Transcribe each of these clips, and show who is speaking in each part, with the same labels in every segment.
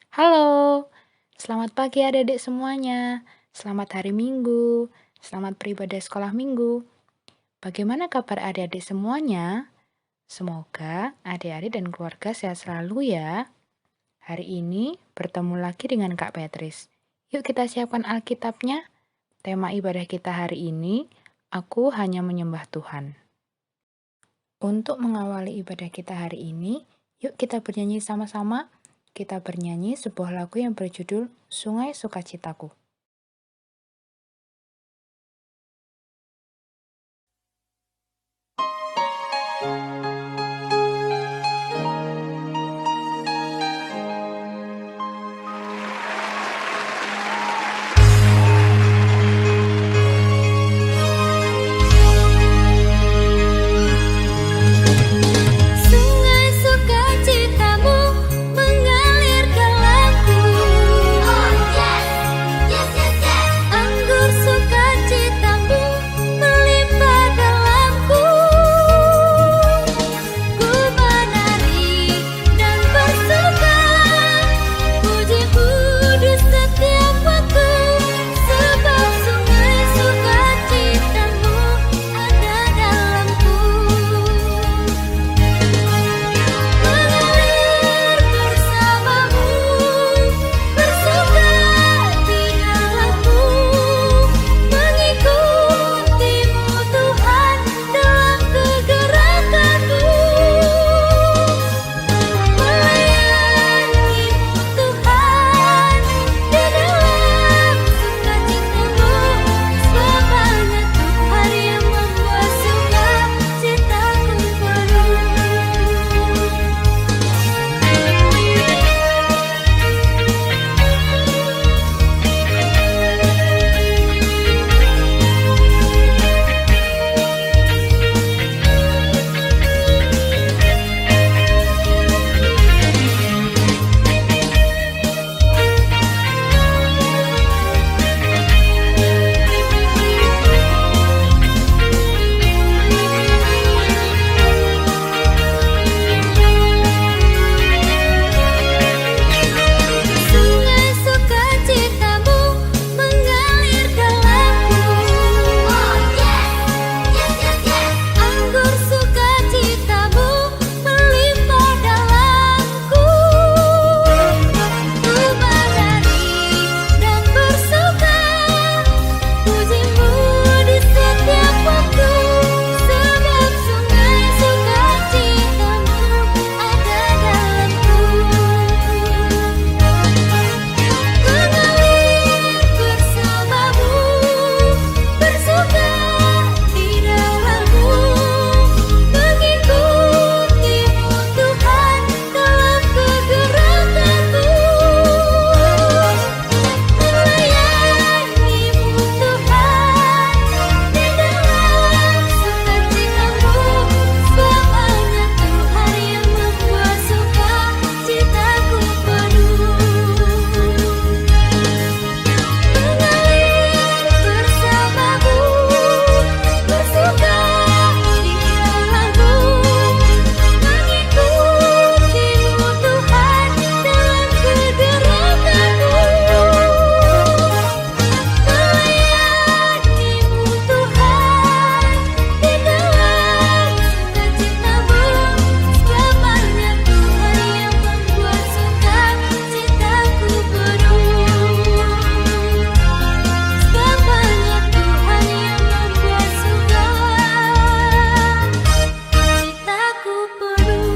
Speaker 1: Halo, selamat pagi adik-adik semuanya. Selamat hari Minggu. Selamat beribadah sekolah Minggu. Bagaimana kabar adik-adik semuanya? Semoga adik-adik dan keluarga sehat selalu ya. Hari ini bertemu lagi dengan Kak Petris. Yuk kita siapkan Alkitabnya. Tema ibadah kita hari ini, aku hanya menyembah Tuhan. Untuk mengawali ibadah kita hari ini, yuk kita bernyanyi sama-sama. Kita bernyanyi sebuah lagu yang berjudul Sungai Sukacitaku.
Speaker 2: Sungai sukacitamu mengalir dalamku. Oh yes, yes yes yes. Anggur sukacitamu melimpah dalamku. Ku menari dan bersuka, pujimu di setiap waktu, sebab sungai sukacitamu ada dalamku. Mengalir bersamamu, bersuka di dalamku, mengikutimu Tuhan dalam kegerakanku, melayanimu Tuhan di dalam sukacitamu, selamanya Tuhan yang membuat sukacitaku penuh. Sungai sukacitamu mengalir dalamku. Oh yes, yes yes yes. Anggur sukacitamu melimpah dalamku. Ku menari dan bersuka, pujimu di setiap waktu, sebab sungai sukacitamu ada dalamku. Mengalir bersamamu, bersuka di dalamku, mengikutimu Tuhan dalam kegerakanku, melayanimu Tuhan di dalam sukacitamu, selamanya Tuhan yang membuat sukacitaku penuh. Mengalir bersamamu, bersuka di dalamku, mengikutimu Tuhan dalam kegerakanku, melayanimu Tuhan di dalam sukacitamu, selamanya Tuhan yang membuat sukacitaku penuh. Selamanya Tuhan yang membuat sukacitaku penuh.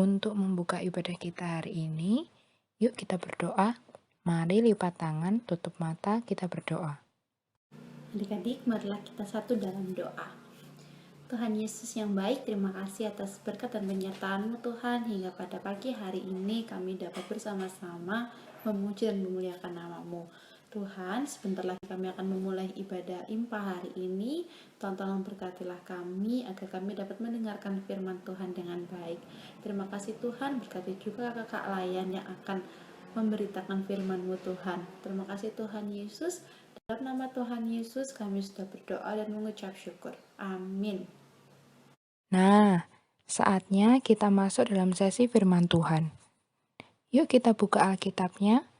Speaker 1: Untuk membuka ibadah kita hari ini, yuk kita berdoa. Mari lipat tangan, tutup mata, kita berdoa.
Speaker 3: Adik-adik, marilah kita satu dalam doa. Tuhan Yesus yang baik, terima kasih atas berkat dan penyertaan-Mu Tuhan, hingga pada pagi hari ini kami dapat bersama-sama memuji dan memuliakan nama-Mu. Tuhan, sebentar lagi kami akan memulai ibadah impah hari ini. Tuhan tolong berkatilah kami agar kami dapat mendengarkan firman Tuhan dengan baik. Terima kasih Tuhan, berkati juga kakak Layan yang akan memberitakan firman-Mu Tuhan. Terima kasih Tuhan Yesus. Dalam nama Tuhan Yesus kami sudah berdoa dan mengucap syukur. Amin.
Speaker 1: Nah, saatnya kita masuk dalam sesi firman Tuhan. Yuk kita buka Alkitabnya.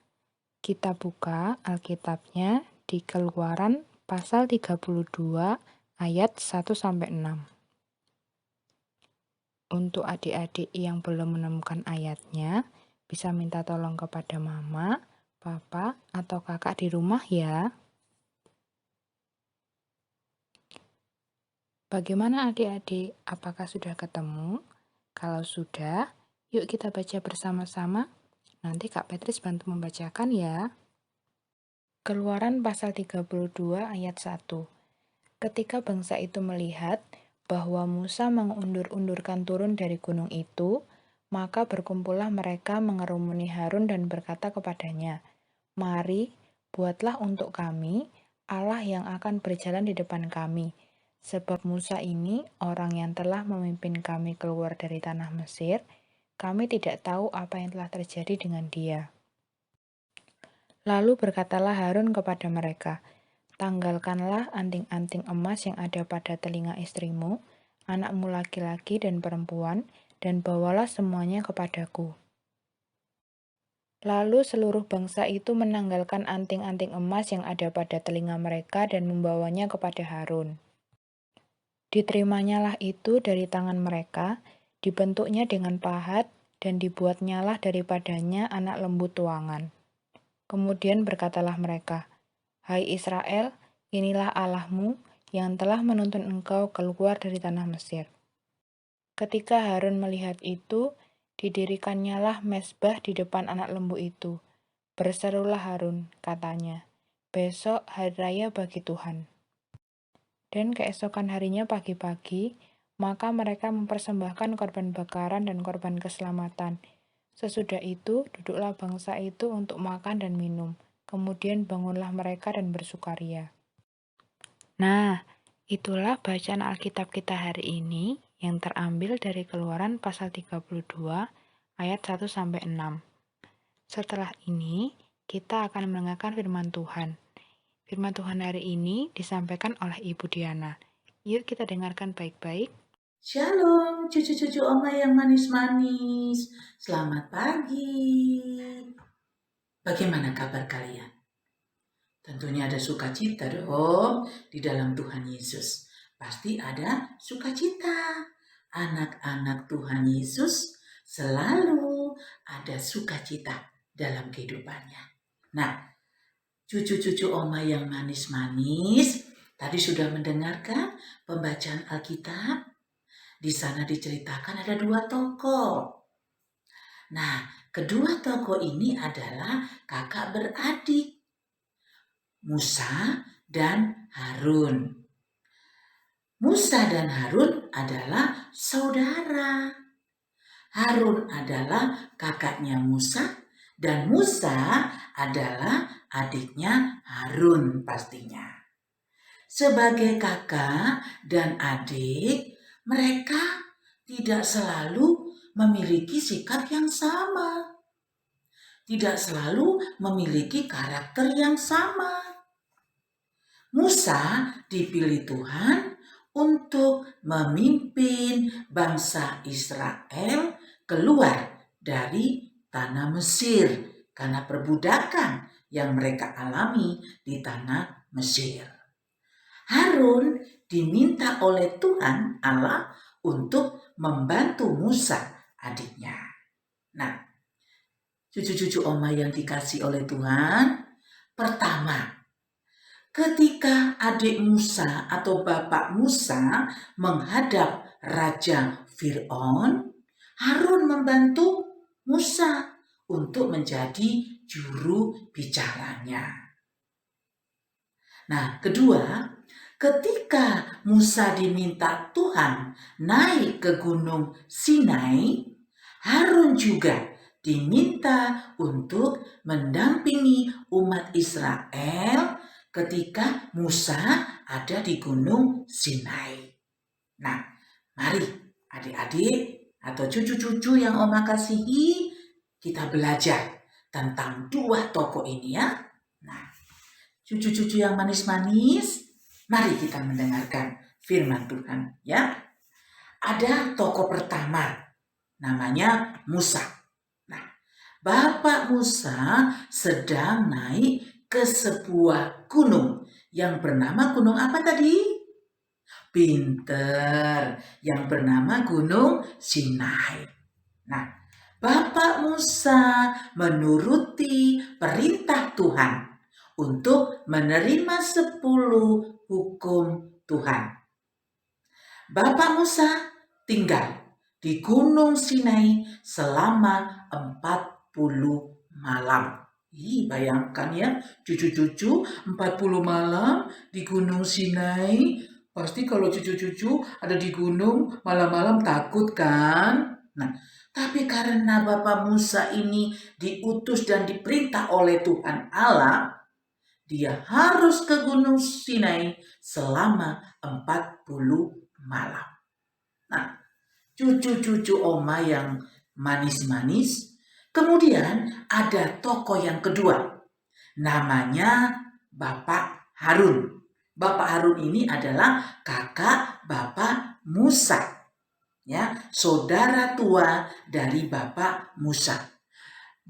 Speaker 1: Kita buka Alkitabnya di Keluaran pasal 32 ayat 1-6. Untuk adik-adik yang belum menemukan ayatnya, bisa minta tolong kepada mama, papa, atau kakak di rumah ya. Bagaimana adik-adik? Apakah sudah ketemu? Kalau sudah, yuk kita baca bersama-sama. Nanti Kak Petris bantu membacakan ya. Keluaran pasal 32 ayat 1. Ketika bangsa itu melihat bahwa Musa mengundur-undurkan turun dari gunung itu, maka berkumpullah mereka mengerumuni Harun dan berkata kepadanya, "Mari, buatlah untuk kami Allah yang akan berjalan di depan kami. Sebab Musa ini orang yang telah memimpin kami keluar dari tanah Mesir, kami tidak tahu apa yang telah terjadi dengan dia." Lalu berkatalah Harun kepada mereka, "Tanggalkanlah anting-anting emas yang ada pada telinga istrimu, anakmu laki-laki dan perempuan, dan bawalah semuanya kepadaku." Lalu seluruh bangsa itu menanggalkan anting-anting emas yang ada pada telinga mereka dan membawanya kepada Harun. Diterimanya itu dari tangan mereka, dibentuknya dengan pahat, dan dibuatnyalah daripadanya anak lembu tuangan. Kemudian berkatalah mereka, "Hai Israel, inilah Allahmu yang telah menuntun engkau keluar dari tanah Mesir." Ketika Harun melihat itu, didirikannya mezbah di depan anak lembu itu. Berserulah Harun, katanya, "Besok hari raya bagi Tuhan." Dan keesokan harinya pagi-pagi, maka mereka mempersembahkan korban bakaran dan korban keselamatan. Sesudah itu, duduklah bangsa itu untuk makan dan minum. Kemudian bangunlah mereka dan bersukaria. Nah, itulah bacaan Alkitab kita hari ini yang terambil dari Keluaran pasal 32 ayat 1-6. Setelah ini, kita akan mendengarkan firman Tuhan. Firman Tuhan hari ini disampaikan oleh Ibu Diana. Yuk kita dengarkan baik-baik.
Speaker 4: Shalom, cucu-cucu Oma yang manis-manis. Selamat pagi. Bagaimana kabar kalian? Tentunya ada sukacita dong di dalam Tuhan Yesus. Pasti ada sukacita. Anak-anak Tuhan Yesus selalu ada sukacita dalam kehidupannya. Nah, cucu-cucu Oma yang manis-manis, tadi sudah mendengarkan pembacaan Alkitab. Di sana diceritakan ada dua tokoh. Nah, kedua tokoh ini adalah kakak beradik, Musa dan Harun. Musa dan Harun adalah saudara. Harun adalah kakaknya Musa dan Musa adalah adiknya Harun pastinya. Sebagai kakak dan adik, mereka tidak selalu memiliki sikap yang sama, tidak selalu memiliki karakter yang sama. Musa dipilih Tuhan untuk memimpin bangsa Israel keluar dari tanah Mesir karena perbudakan yang mereka alami di tanah Mesir. Harun diminta oleh Tuhan Allah untuk membantu Musa adiknya. Nah, cucu-cucu Oma yang dikasih oleh Tuhan, pertama, ketika adik Musa atau bapak Musa menghadap Raja Fir'aun, Harun membantu Musa untuk menjadi juru bicaranya. Nah, kedua, ketika Musa diminta Tuhan naik ke gunung Sinai, Harun juga diminta untuk mendampingi umat Israel ketika Musa ada di Gunung Sinai. Nah, mari adik-adik atau cucu-cucu yang Oma kasihi, kita belajar tentang dua tokoh ini ya. Nah, cucu-cucu yang manis-manis, mari kita mendengarkan firman Tuhan ya. Ada tokoh pertama, namanya Musa. Nah, Bapak Musa sedang naik ke sebuah gunung yang bernama gunung apa tadi? Pinter, yang bernama Gunung Sinai. Nah, Bapak Musa menuruti perintah Tuhan untuk menerima 10 hukum Tuhan. Bapak Musa tinggal di Gunung Sinai selama 40 malam. Bayangkan ya, cucu-cucu 40 malam di Gunung Sinai. Pasti kalau cucu-cucu ada di gunung malam-malam takut kan? Nah, tapi karena Bapak Musa ini diutus dan diperintah oleh Tuhan Allah, dia harus ke Gunung Sinai selama 40 malam. Nah, cucu-cucu Oma yang manis-manis. Kemudian ada tokoh yang kedua, namanya Bapak Harun. Bapak Harun ini adalah kakak Bapak Musa, ya, saudara tua dari Bapak Musa.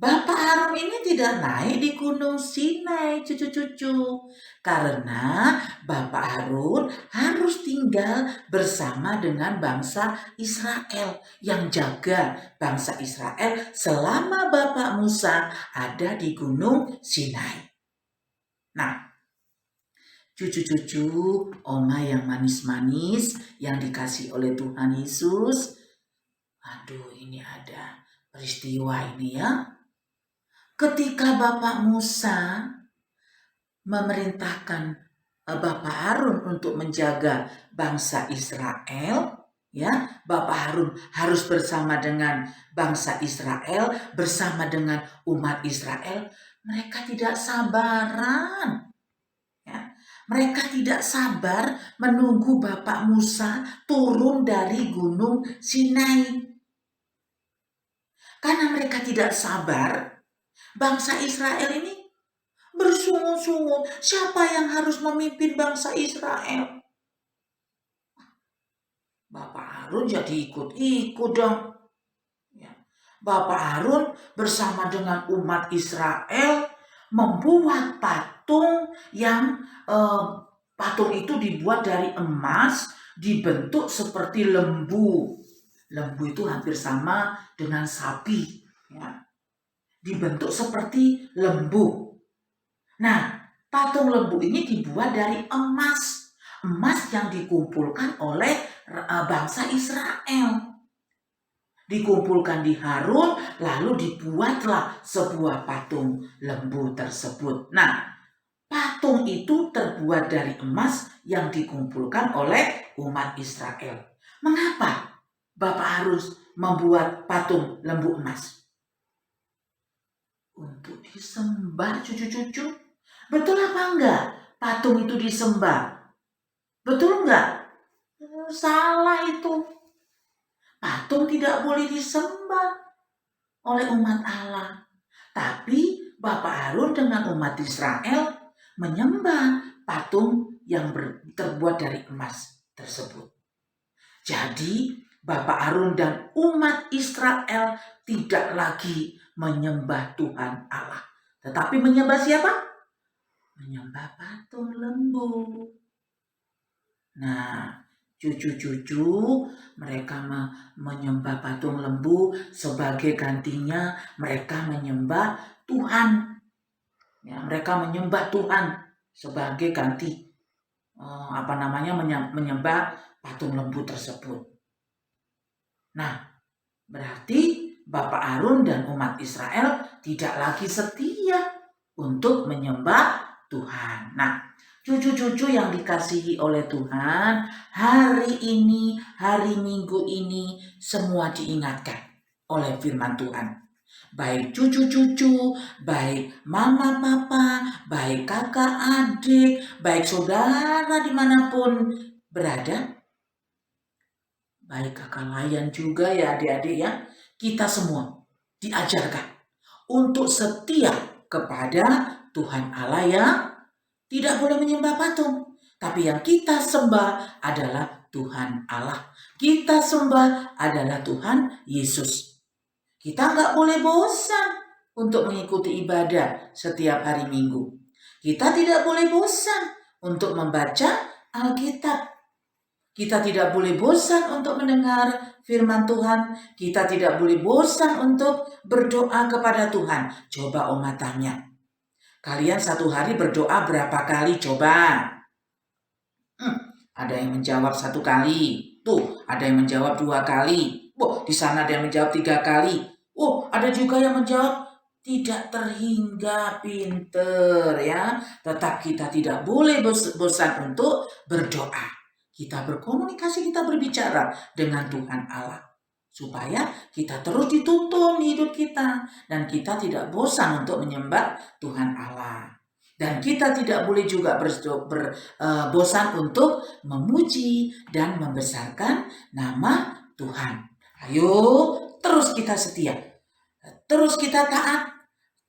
Speaker 4: Bapak Harun ini tidak naik di Gunung Sinai, cucu-cucu, karena Bapak Harun harus tinggal bersama dengan bangsa Israel, yang jaga bangsa Israel selama Bapak Musa ada di Gunung Sinai. Nah, cucu-cucu Oma yang manis-manis yang dikasih oleh Tuhan Yesus, aduh ini ada peristiwa ini ya. Ketika Bapak Musa memerintahkan Bapak Harun untuk menjaga bangsa Israel, ya, Bapak Harun harus bersama dengan bangsa Israel, bersama dengan umat Israel. Mereka tidak sabaran, ya. Mereka tidak sabar menunggu Bapak Musa turun dari Gunung Sinai. Karena mereka tidak sabar, bangsa Israel ini bersungut-sungut, siapa yang harus memimpin bangsa Israel? Bapak Harun jadi ikut-ikut dong. Ya. Bapak Harun bersama dengan umat Israel membuat patung yang patung itu dibuat dari emas, dibentuk seperti lembu. Lembu itu hampir sama dengan sapi, ya. Dibentuk seperti lembu. Nah, patung lembu ini dibuat dari emas. Emas yang dikumpulkan oleh bangsa Israel. Dikumpulkan di Harun, lalu dibuatlah sebuah patung lembu tersebut. Nah, patung itu terbuat dari emas yang dikumpulkan oleh umat Israel. Mengapa Bapak harus membuat patung lembu emas? Untuk disembah, cucu-cucu. Betul apa enggak patung itu disembah? Betul enggak? Salah itu. Patung tidak boleh disembah oleh umat Allah. Tapi Bapak Harun dengan umat Israel menyembah patung yang terbuat dari emas tersebut. Jadi Bapak Harun dan umat Israel tidak lagi menyembah Tuhan Allah, tetapi menyembah siapa? Menyembah patung lembu. Nah, cucu-cucu mereka menyembah patung lembu, sebagai gantinya mereka menyembah Tuhan. Ya, mereka menyembah Tuhan sebagai ganti menyembah patung lembu tersebut. Nah, berarti Bapak Harun dan umat Israel tidak lagi setia untuk menyembah Tuhan. Nah, cucu-cucu yang dikasihi oleh Tuhan, hari ini, hari Minggu ini, semua diingatkan oleh firman Tuhan. Baik cucu-cucu, baik mama papa, baik kakak adik, baik saudara dimanapun berada, baik kakak layan juga ya adik-adik ya, kita semua diajarkan untuk setia kepada Tuhan Allah yang tidak boleh menyembah patung. Tapi yang kita sembah adalah Tuhan Allah. Kita sembah adalah Tuhan Yesus. Kita nggak boleh bosan untuk mengikuti ibadah setiap hari Minggu. Kita tidak boleh bosan untuk membaca Alkitab. Kita tidak boleh bosan untuk mendengar firman Tuhan. Kita tidak boleh bosan untuk berdoa kepada Tuhan. Coba Oma tanya, kalian satu hari berdoa berapa kali? Coba. Ada yang menjawab 1 kali. Tuh, ada yang menjawab 2 kali. Di sana ada yang menjawab 3 kali. Ada juga yang menjawab tidak terhingga, pinter ya. Tetap kita tidak boleh bosan untuk berdoa. Kita berkomunikasi, kita berbicara dengan Tuhan Allah. Supaya kita terus dituntun hidup kita. Dan kita tidak bosan untuk menyembah Tuhan Allah. Dan kita tidak boleh juga bosan untuk memuji dan membesarkan nama Tuhan. Ayo, terus kita setia. Terus kita taat.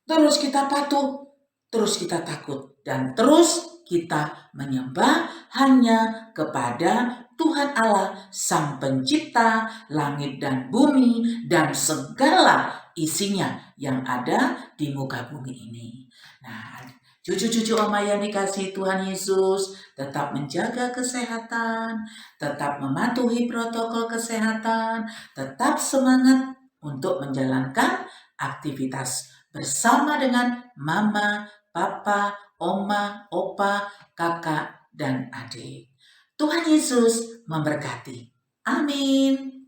Speaker 4: Terus kita patuh. Terus kita takut. Dan terus kita menyembah hanya kepada Tuhan Allah, Sang Pencipta langit dan bumi dan segala isinya yang ada di muka bumi ini. Nah, cucu-cucu Oma yang dikasihi Tuhan Yesus, tetap menjaga kesehatan, tetap mematuhi protokol kesehatan, tetap semangat untuk menjalankan aktivitas bersama dengan mama, papa, oma, opa, kakak, dan adik. Tuhan Yesus memberkati. Amin.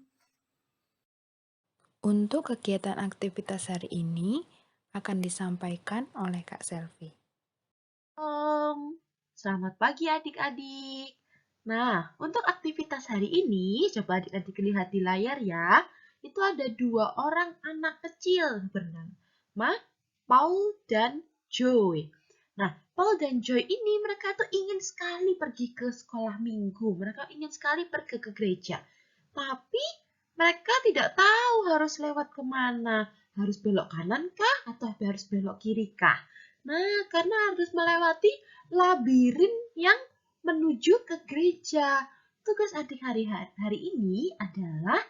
Speaker 1: Untuk kegiatan aktivitas hari ini akan disampaikan oleh Kak Selvi.
Speaker 5: Selamat pagi adik-adik. Nah, untuk aktivitas hari ini, coba adik-adik lihat di layar ya. Itu ada 2 orang anak kecil bernama Paul dan Joy. Nah, Paul dan Joy ini mereka tuh ingin sekali pergi ke sekolah minggu. Mereka ingin sekali pergi ke gereja. Tapi mereka tidak tahu harus lewat kemana. Harus belok kanan kah atau harus belok kiri kah? Nah, karena harus melewati labirin yang menuju ke gereja. Tugas adik hari ini adalah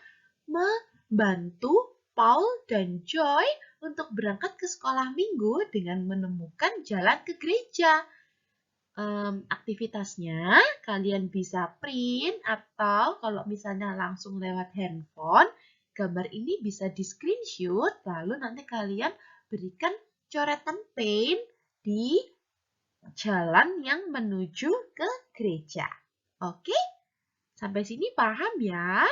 Speaker 5: membantu Paul dan Joy untuk berangkat ke sekolah minggu dengan menemukan jalan ke gereja. Aktivitasnya kalian bisa print atau kalau misalnya langsung lewat handphone, gambar ini bisa di screenshot lalu nanti kalian berikan coretan paint di jalan yang menuju ke gereja. Oke? Sampai sini paham ya?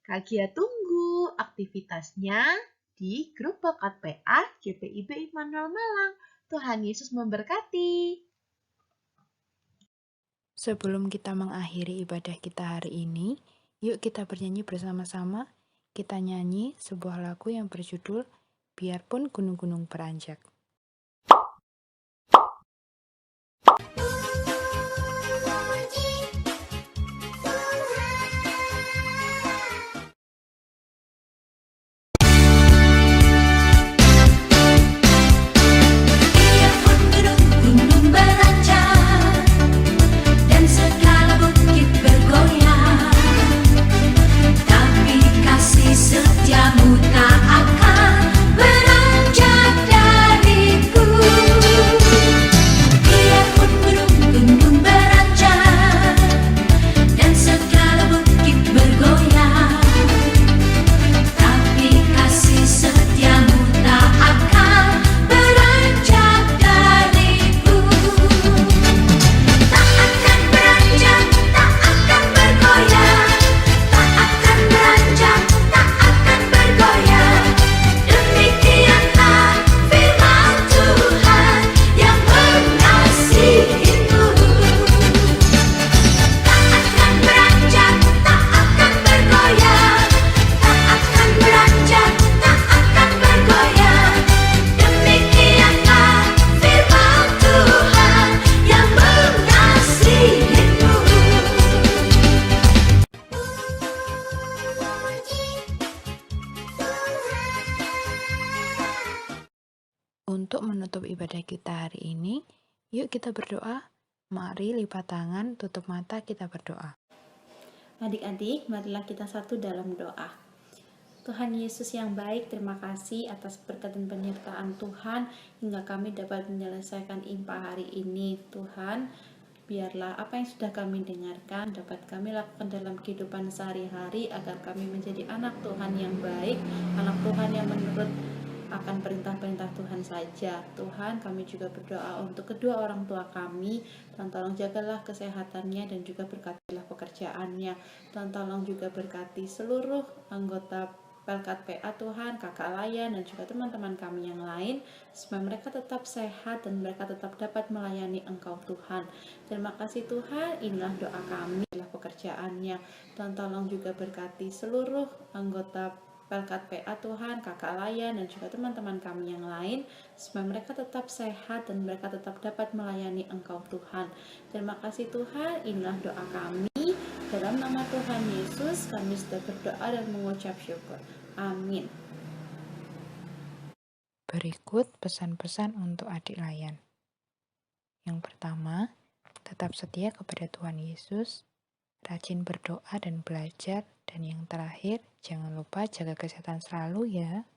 Speaker 5: Kak Gia tunggu aktivitasnya di grup Bakat PA GPIB Immanuel Malang. Tuhan Yesus memberkati.
Speaker 1: Sebelum kita mengakhiri ibadah kita hari ini, yuk kita bernyanyi bersama-sama. Kita nyanyi sebuah lagu yang berjudul Biarpun Gunung-Gunung Beranjak.
Speaker 2: Setiamu tak akan beranjak dari
Speaker 1: Untuk menutup ibadah kita hari ini, yuk kita berdoa. Mari lipat tangan, tutup mata, kita berdoa.
Speaker 3: Adik-adik, marilah kita satu dalam doa. Tuhan Yesus yang baik, terima kasih atas berkat dan penyertaan Tuhan hingga kami dapat menyelesaikan IMPA hari ini. Tuhan, biarlah apa yang sudah kami dengarkan dapat kami lakukan dalam kehidupan sehari-hari agar kami menjadi anak Tuhan yang baik, anak Tuhan yang menurut akan perintah-perintah Tuhan saja. Tuhan, kami juga berdoa untuk kedua orang tua kami. Tuhan, tolong jagalah kesehatannya dan juga berkatilah pekerjaannya. Tuhan, tolong juga berkati seluruh anggota Pelkat PA Tuhan, kakak Layan dan juga teman-teman kami yang lain, supaya mereka tetap sehat dan mereka tetap dapat melayani Engkau Tuhan. Terima kasih Tuhan, inilah doa kami, inilah pekerjaannya. Tuhan, tolong juga berkati seluruh anggota Pelkat PA Tuhan, kakak Layan dan juga teman-teman kami yang lain, supaya mereka tetap sehat dan mereka tetap dapat melayani Engkau Tuhan. Terima kasih Tuhan, inilah doa kami. Dalam nama Tuhan Yesus, kami sudah berdoa dan mengucap syukur. Amin.
Speaker 1: Berikut pesan-pesan untuk adik Layan. Yang pertama, tetap setia kepada Tuhan Yesus, rajin berdoa dan belajar, dan yang terakhir, jangan lupa jaga kesehatan selalu ya.